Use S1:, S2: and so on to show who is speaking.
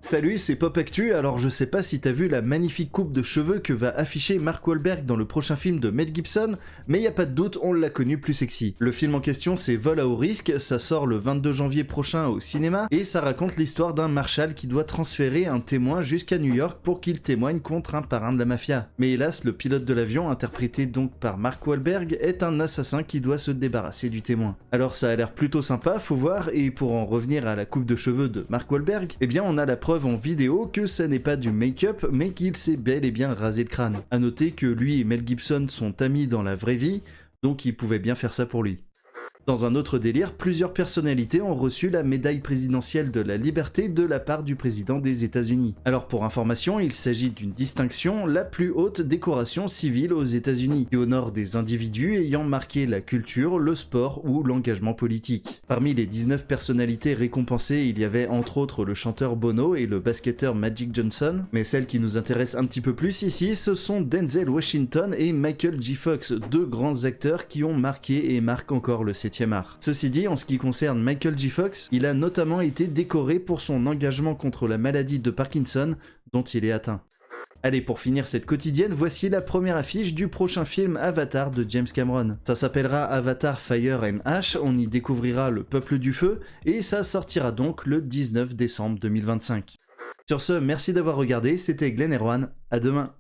S1: Salut, c'est Pop Actu. Alors je sais pas si t'as vu la magnifique coupe de cheveux que va afficher Mark Wahlberg dans le prochain film de Mel Gibson, mais y a pas de doute, on l'a connu plus sexy. Le film en question c'est Vol à haut risque, ça sort le 22 janvier prochain au cinéma, et ça raconte l'histoire d'un marshal qui doit transférer un témoin jusqu'à New York pour qu'il témoigne contre un parrain de la mafia. Mais hélas, le pilote de l'avion, interprété donc par Mark Wahlberg, est un assassin qui doit se débarrasser du témoin. Alors ça a l'air plutôt sympa, faut voir, et pour en revenir à la coupe de cheveux de Mark Wahlberg, eh bien on a la preuve en vidéo que ça n'est pas du make-up, mais qu'il s'est bel et bien rasé le crâne. A noter que lui et Mel Gibson sont amis dans la vraie vie, donc il pouvait bien faire ça pour lui. Dans un autre délire, plusieurs personnalités ont reçu la médaille présidentielle de la liberté de la part du président des États-Unis. Alors pour information, il s'agit d'une distinction, la plus haute décoration civile aux États-Unis, qui honore des individus ayant marqué la culture, le sport ou l'engagement politique. Parmi les 19 personnalités récompensées, il y avait entre autres le chanteur Bono et le basketteur Magic Johnson, mais celles qui nous intéressent un petit peu plus ici, ce sont Denzel Washington et Michael J. Fox, deux grands acteurs qui ont marqué et marquent encore le 7e art. Ceci dit, en ce qui concerne Michael J. Fox, il a notamment été décoré pour son engagement contre la maladie de Parkinson dont il est atteint. Allez, pour finir cette quotidienne, voici la première affiche du prochain film Avatar de James Cameron. Ça s'appellera Avatar Fire and Ash, on y découvrira le peuple du feu, et ça sortira donc le 19 décembre 2025. Sur ce, merci d'avoir regardé, c'était Glenn Erwan, à demain.